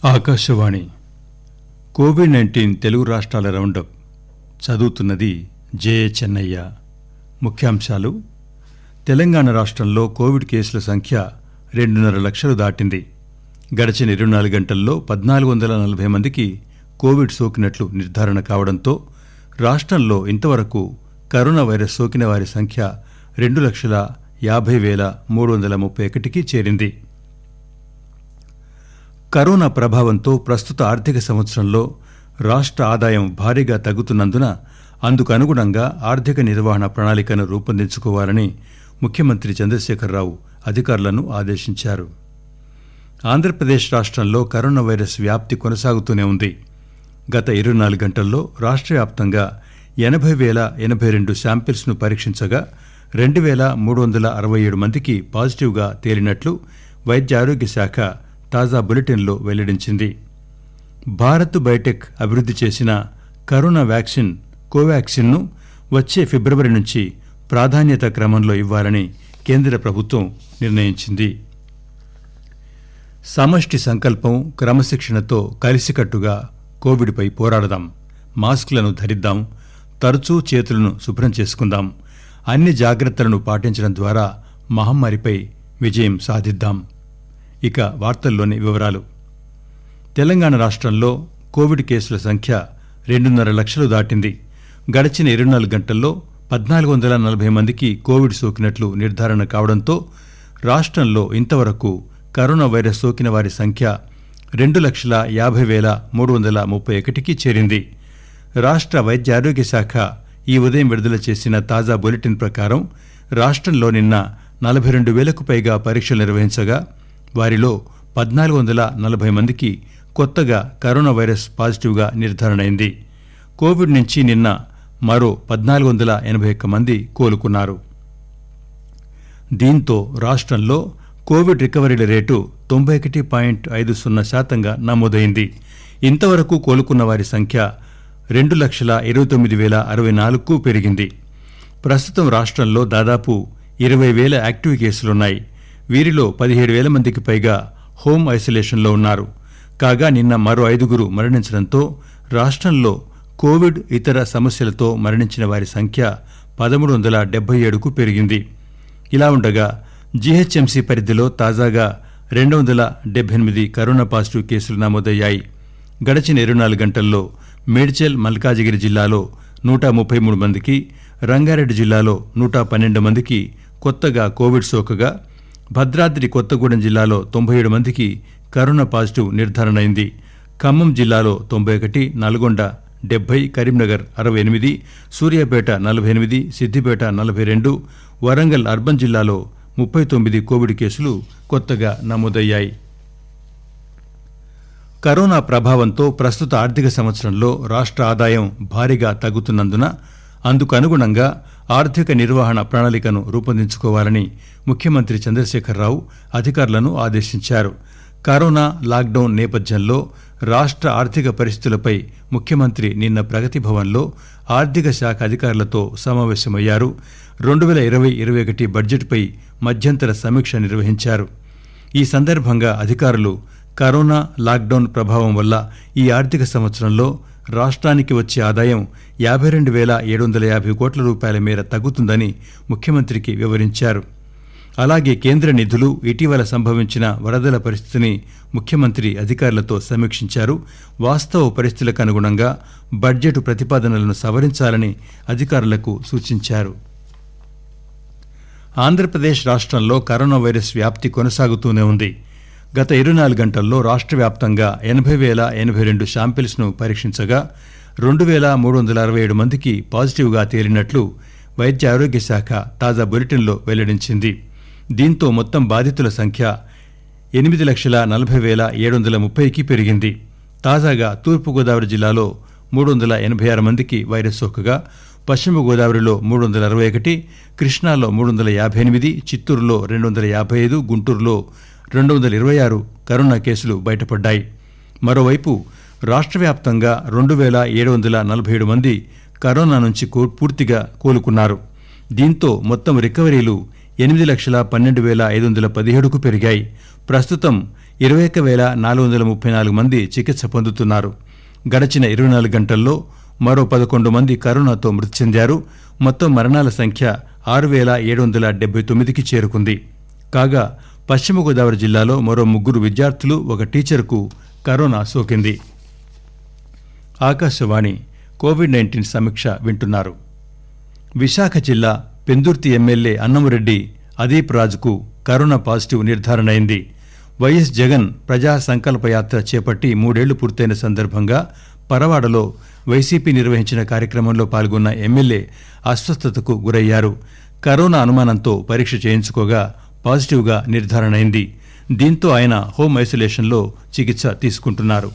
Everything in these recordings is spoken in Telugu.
ఆకాశవాణి కోవిడ్-19 తెలుగు రాష్ట్రాల రౌండప్ చదువుతున్నది జే.ఏ. చెన్నయ్య. ముఖ్యాంశాలు: తెలంగాణ రాష్ట్రంలో కోవిడ్ కేసుల సంఖ్య 2.5 లక్షలు దాటింది. గడిచిన 24 గంటల్లో 1440 మందికి కోవిడ్ సోకినట్లు నిర్ధారణ కావడంతో రాష్ట్రంలో ఇంతవరకు కరోనా వైరస్ సోకిన వారి సంఖ్య 2,50,331కి చేరింది. కరోనా ప్రభావంతో ప్రస్తుత ఆర్థిక సంవత్సరంలో రాష్ట్ర ఆదాయం భారీగా తగ్గుతున్నందున అందుకు అనుగుణంగా ఆర్థిక నిర్వహణ ప్రణాళికను రూపొందించుకోవాలని ముఖ్యమంత్రి చంద్రశేఖరరావు అధికారులను ఆదేశించారు. ఆంధ్రప్రదేశ్ రాష్ట్రంలో కరోనా వైరస్ వ్యాప్తి కొనసాగుతూనే ఉంది. గత 24 గంటల్లో రాష్ట్ర వ్యాప్తంగా 80,082 శాంపిల్స్ను పరీక్షించగా 2,367 మందికి పాజిటివ్గా తేలినట్లు వైద్య ఆరోగ్య శాఖ తాజా బులెటిన్లో వెల్లడించింది. భారత్ బయోటెక్ అభివృద్ధి చేసిన కరోనా వ్యాక్సిన్ కోవాక్సిన్ను వచ్చే ఫిబ్రవరి నుంచి ప్రాధాన్యత క్రమంలో ఇవ్వాలని కేంద్ర ప్రభుత్వం నిర్ణయించింది. సమష్టి సంకల్పం, క్రమశిక్షణతో కలిసికట్టుగా కోవిడ్పై పోరాడదాం. మాస్కులను ధరిద్దాం. తరచూ చేతులను శుభ్రం చేసుకుందాం. అన్ని జాగ్రత్తలను పాటించడం ద్వారా మహమ్మారిపై విజయం సాధిద్దాం. ఇక వార్తల్లోని వివరాలు. తెలంగాణ రాష్ట్రంలో కోవిడ్ కేసుల సంఖ్య 2.5 లక్షలు దాటింది. గడిచిన 24 గంటల్లో 1440 మందికి కోవిడ్ సోకినట్లు నిర్ధారణ కావడంతో రాష్ట్రంలో ఇంతవరకు కరోనా వైరస్ సోకిన వారి సంఖ్య 2,50,331కి చేరింది. రాష్ట్ర వైద్య ఆరోగ్య శాఖ ఈ ఉదయం విడుదల చేసిన తాజా బులెటిన్ ప్రకారం రాష్ట్రంలో నిన్న 42,000కు పైగా పరీక్షలు నిర్వహించగా వారిలో 1,440 మందికి కొత్తగా కరోనా వైరస్ పాజిటివ్గా నిర్ధారణైంది. కోవిడ్ నుంచి నిన్న మరో 1,481 మంది కోలుకున్నారు. దీంతో రాష్ట్రంలో కోవిడ్ రికవరీల రేటు 91.50% నమోదైంది. ఇంతవరకు కోలుకున్న వారి సంఖ్య 2,29,064కు పెరిగింది. ప్రస్తుతం రాష్ట్రంలో దాదాపు 20,000 యాక్టివ్ కేసులున్నాయి. వీరిలో 17,000 మందికి పైగా హోమ్ ఐసోలేషన్లో ఉన్నారు. కాగా నిన్న మరో 5గురు మరణించడంతో రాష్ట్రంలో కోవిడ్ ఇతర సమస్యలతో మరణించిన వారి సంఖ్య 1,377కు పెరిగింది. ఇలా ఉండగా జీహెచ్ఎంసీ పరిధిలో తాజాగా 278 కరోనా పాజిటివ్ కేసులు నమోదయ్యాయి. గడిచిన 24 గంటల్లో మేడ్చల్, మల్కాజిగిరి జిల్లాలో 133 మందికి, రంగారెడ్డి జిల్లాలో 112 మందికి కొత్తగా కోవిడ్ సోకగా భద్రాద్రి కొత్తగూడెం జిల్లాలో 97 మందికి కరోనా పాజిటివ్ నిర్ధారణైంది. ఖమ్మం జిల్లాలో 91, నల్గొండ 70, కరీంనగర్ 68, సూర్యాపేట 48, సిద్దిపేట 42, వరంగల్ అర్బన్ జిల్లాలో 39 కోవిడ్ కేసులు కొత్తగా నమోదయ్యాయి. కరోనా ప్రభావంతో ప్రస్తుత ఆర్థిక సంవత్సరంలో రాష్ట్ర ఆదాయం భారీగా తగ్గుతున్నందున అందుకు అనుగుణంగా ఆర్థిక నిర్వహణ ప్రణాళికను రూపొందించుకోవాలని ముఖ్యమంత్రి చంద్రశేఖరరావు అధికారులను ఆదేశించారు. కరోనా లాక్డౌన్ నేపథ్యంలో రాష్ట్ర ఆర్థిక పరిస్థితులపై ముఖ్యమంత్రి నిన్న ప్రగతి భవన్లో ఆర్థిక శాఖ అధికారులతో సమావేశమయ్యారు. 2020-21 బడ్జెట్పై మధ్యంతర సమీక్ష నిర్వహించారు. ఈ సందర్భంగా అధికారులు కరోనా లాక్డౌన్ ప్రభావం వల్ల ఈ ఆర్థిక సంవత్సరంలో రాష్ట్రానికి వచ్చే ఆదాయం 52,750 కోట్ల రూపాయల మేర తగ్గుతుందని ముఖ్యమంత్రికి వివరించారు. అలాగే కేంద్ర నిధులు, ఇటీవల సంభవించిన వరదల పరిస్థితిని ముఖ్యమంత్రి అధికారులతో సమీక్షించారు. వాస్తవ పరిస్థితులకు అనుగుణంగా బడ్జెట్ ప్రతిపాదనలను సవరించాలని అధికారులకు సూచించారు. ఆంధ్రప్రదేశ్ రాష్ట్రంలో కరోనా వైరస్ వ్యాప్తి కొనసాగుతూనే ఉంది. గత 24 గంటల్లో రాష్ట్ర వ్యాప్తంగా 80,082 శాంపిల్స్ను పరీక్షించగా 2,367 మందికి పాజిటివ్గా తేలినట్లు వైద్య ఆరోగ్య శాఖ తాజా బులెటిన్లో వెల్లడించింది. దీంతో మొత్తం బాధితుల సంఖ్య 8,40,730కి పెరిగింది. తాజాగా తూర్పుగోదావరి జిల్లాలో 386 మందికి వైరస్ సోకగా పశ్చిమ గోదావరిలో 361, కృష్ణాలో 358, చిత్తూరులో 255, గుంటూరులో 226 కరోనా కేసులు బయటపడ్డాయి. మరోవైపు రాష్ట్ర వ్యాప్తంగా 2,747 మంది కరోనా నుంచి పూర్తిగా కోలుకున్నారు. దీంతో మొత్తం రికవరీలు 8,12,517కు పెరిగాయి. ప్రస్తుతం 21,434 మంది చికిత్స పొందుతున్నారు. గడచిన 24 గంటల్లో మరో 11 మంది కరోనాతో మృతి చెందారు. మొత్తం మరణాల సంఖ్య 6,779కి చేరుకుంది. కాగా పశ్చిమ గోదావరి జిల్లాలో మరో 3 విద్యార్థులు, 1 టీచర్కు కరోనా సోకింది. ఆకాశవాణి కోవిడ్-19 సమీక్ష వింటున్నారు. విశాఖ జిల్లా పెందుర్తి ఎమ్మెల్యే అన్నమరెడ్డి అదీప్ రాజుకు కరోనా పాజిటివ్ నిర్ధారణ అయింది. వైఎస్ జగన్ ప్రజా సంకల్పయాత్ర చేపట్టి 3 ఏళ్లు పూర్తయిన సందర్భంగా పరవాడలో వైసీపీ నిర్వహించిన కార్యక్రమంలో పాల్గొన్న ఎమ్మెల్యే అస్వస్థతకు గురయ్యారు. కరోనా అనుమానంతో పరీక్ష చేయించుకోగా పాజిటివ్గా నిర్ధారణ అయింది. దీంతో ఆయన హోం ఐసోలేషన్లో చికిత్స తీసుకుంటున్నారు.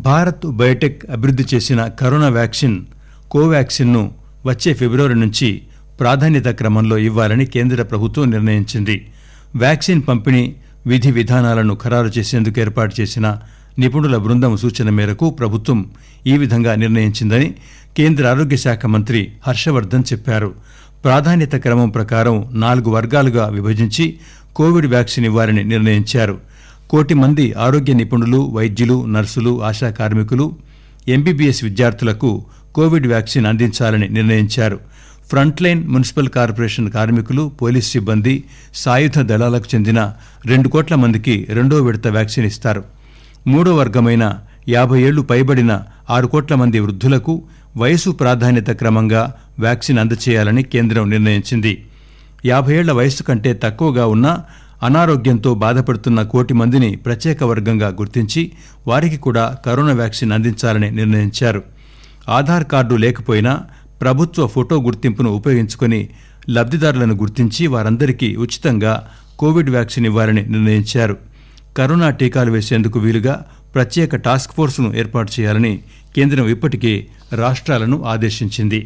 భారత్ బయోటెక్ అభివృద్ధి చేసిన కరోనా వ్యాక్సిన్ కోవాక్సిన్ను వచ్చే ఫిబ్రవరి నుంచి ప్రాధాన్యత క్రమంలో ఇవ్వాలని కేంద్ర ప్రభుత్వం నిర్ణయించింది. వ్యాక్సిన్ పంపిణీ విధి విధానాలను ఖరారు చేసేందుకు ఏర్పాటు చేసిన నిపుణుల బృందం సూచన మేరకు ప్రభుత్వం ఈ విధంగా నిర్ణయించిందని కేంద్ర ఆరోగ్య శాఖ మంత్రి హర్షవర్ధన్ చెప్పారు. ప్రాధాన్యత క్రమం ప్రకారం 4 వర్గాలుగా విభజించి కోవిడ్ వ్యాక్సిన్ ఇవ్వాలని నిర్ణయించారు. 1 కోటి మంది ఆరోగ్య నిపుణులు, వైద్యులు, నర్సులు, ఆశా కార్మికులు, ఎంబీబీఎస్ విద్యార్థులకు కోవిడ్ వ్యాక్సిన్ అందించాలని నిర్ణయించారు. ఫ్రంట్లైన్ మున్సిపల్ కార్పొరేషన్ కార్మికులు, పోలీస్ సిబ్బంది, సాయుధ దళాలకు చెందిన 2 కోట్ల మందికి 2వ విడత వ్యాక్సిన్ ఇస్తారు. 3వ వర్గమైన 50 ఏళ్లు పైబడిన 6 కోట్ల మంది వృద్ధులకు వయసు ప్రాధాన్యత క్రమంగా వ్యాక్సిన్ అందచేయాలని కేంద్రం నిర్ణయించింది. 50 ఏళ్ల వయసు కంటే తక్కువగా ఉన్న అనారోగ్యంతో బాధపడుతున్న 1 కోటి మందిని ప్రత్యేక వర్గంగా గుర్తించి వారికి కూడా కరోనా వ్యాక్సిన్ అందించాలని నిర్ణయించారు. ఆధార్ కార్డు లేకపోయినా ప్రభుత్వ ఫోటో గుర్తింపును ఉపయోగించుకుని లబ్ధిదారులను గుర్తించి వారందరికీ ఉచితంగా కోవిడ్ వ్యాక్సిన్ ఇవ్వాలని నిర్ణయించారు. కరోనా టీకాలు వేసేందుకు వీలుగా ప్రత్యేక టాస్క్ ఫోర్సును ఏర్పాటు చేయాలని కేంద్రం ఇప్పటికే రాష్ట్రాలను ఆదేశించింది.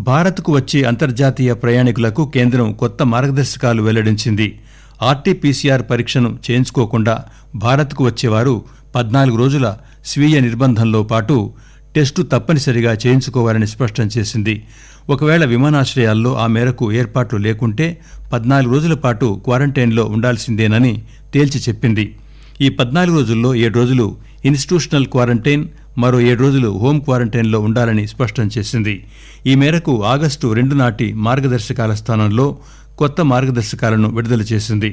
భారత్కు వచ్చే అంతర్జాతీయ ప్రయాణికులకు కేంద్రం కొత్త మార్గదర్శకాలు వెల్లడించింది. ఆర్టీపీసీఆర్ పరీక్షను చేయించుకోకుండా భారత్కు వచ్చేవారు 14 రోజుల స్వీయ నిర్బంధంలో పాటు టెస్టు తప్పనిసరిగా చేయించుకోవాలని స్పష్టం చేసింది. ఒకవేళ విమానాశ్రయాల్లో ఆ మేరకు ఏర్పాట్లు లేకుంటే 14 రోజుల పాటు క్వారంటైన్లో ఉండాల్సిందేనని తేల్చి చెప్పింది. ఈ 14 రోజుల్లో 7 రోజులు ఇన్స్టిట్యూషనల్ క్వారంటైన్, మరో 7 రోజులు హోం క్వారంటైన్లో ఉండాలని స్పష్టం చేసింది. ఈ మేరకు ఆగస్టు 2 నాటి మార్గదర్శకాల స్థానంలో కొత్త మార్గదర్శకాలను విడుదల చేసింది.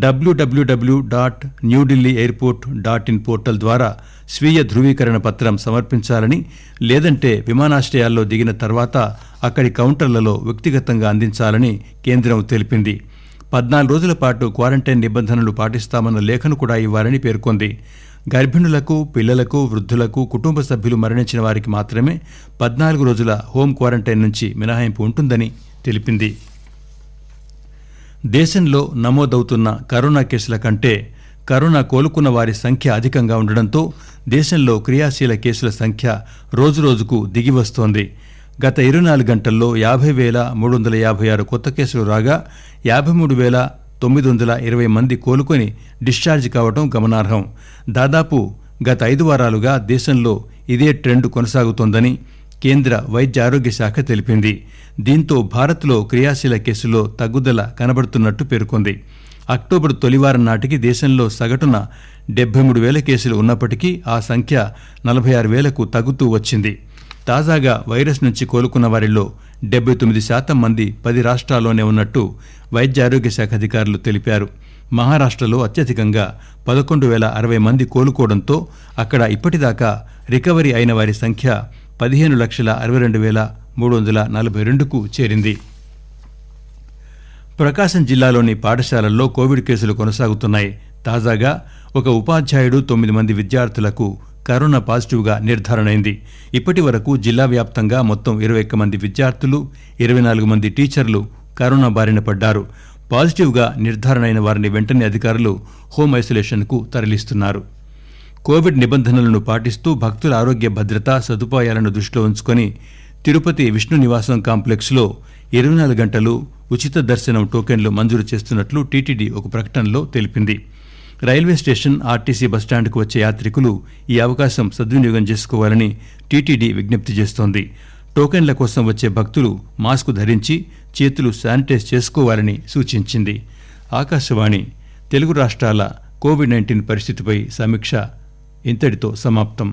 www.newdelhiairport.in పోర్టల్ ద్వారా స్వీయ ధృవీకరణ పత్రం సమర్పించాలని, లేదంటే విమానాశ్రయాల్లో దిగిన తర్వాత అక్కడి కౌంటర్లలో వ్యక్తిగతంగా అందించాలని కేంద్రం తెలిపింది. 14 రోజుల పాటు క్వారంటైన్ నిబంధనలు పాటిస్తామన్న లేఖను కూడా ఇవ్వాలని పేర్కొంది. గర్భిణులకు, పిల్లలకు, వృద్ధులకు, కుటుంబ సభ్యులు మరణించిన వారికి మాత్రమే 14 రోజుల హోం క్వారంటైన్ నుంచి మినహాయింపు ఉంటుందని తెలిపింది. దేశంలో నమోదవుతున్న కరోనా కేసుల కంటే కరోనా కోలుకున్న వారి సంఖ్య అధికంగా ఉండడంతో దేశంలో క్రియాశీల కేసుల సంఖ్య రోజురోజుకు దిగివస్తోంది. గత 24 గంటల్లో 50,356 కొత్త కేసులు రాగా 53,920 మంది కోలుకొని డిశ్చార్జ్ కావడం గమనార్హం. దాదాపు గత 5 వారాలుగా దేశంలో ఇదే ట్రెండ్ కొనసాగుతోందని కేంద్ర వైద్య ఆరోగ్య శాఖ తెలిపింది. దీంతో భారత్లో క్రియాశీల కేసుల్లో తగ్గుదల కనబడుతున్నట్టు పేర్కొంది. అక్టోబర్ తొలివారం నాటికి దేశంలో సగటున 73,000 కేసులు ఉన్నప్పటికీ ఆ సంఖ్య 46,000కు తగ్గుతూ వచ్చింది. తాజాగా వైరస్ నుంచి కోలుకున్న వారిలో 79% మంది 10 రాష్ట్రాల్లోనే ఉన్నట్టు వైద్య ఆరోగ్య శాఖ అధికారులు తెలిపారు. మహారాష్ట్రలో అత్యధికంగా 11,060 మంది కోలుకోవడంతో అక్కడ ఇప్పటిదాకా రికవరీ అయిన వారి సంఖ్య 15,62,342కు చేరింది. ప్రకాశం జిల్లాలోని పాఠశాలల్లో కోవిడ్ కేసులు కొనసాగుతున్నాయి. తాజాగా ఒక ఉపాధ్యాయుడు 9 మంది విద్యార్థులకు కరోనా పాజిటివ్గా నిర్ధారణైంది. ఇప్పటి వరకు జిల్లా వ్యాప్తంగా మొత్తం 21 మంది విద్యార్థులు, 24 మంది టీచర్లు కరోనా బారిన పడ్డారు. పాజిటివ్గా నిర్ధారణైన వారిని వెంటనే అధికారులు హోం ఐసోలేషన్కు తరలిస్తున్నారు. కోవిడ్ నిబంధనలను పాటిస్తూ భక్తుల ఆరోగ్య భద్రత సదుపాయాలను దృష్టిలో ఉంచుకొని తిరుపతి విష్ణు నివాసం కాంప్లెక్స్లో 24 గంటలు ఉచిత దర్శనం టోకెన్లు మంజూరు చేస్తున్నట్లు టీటీడీ ఒక ప్రకటనలో తెలిపింది. రైల్వే స్టేషన్, ఆర్టీసీ బస్టాండ్కు వచ్చే యాత్రికులు ఈ అవకాశం సద్వినియోగం చేసుకోవాలని టీటీడీ విజ్ఞప్తి చేస్తోంది. టోకెన్ల కోసం వచ్చే భక్తులు మాస్కు ధరించి చేతులు శానిటైజ్ చేసుకోవాలని సూచించింది. ఆకాశవాణి తెలుగు రాష్ట్రాల కోవిడ్-19 పరిస్థితిపై సమీక్ష ఇంతటితో సమాప్తం.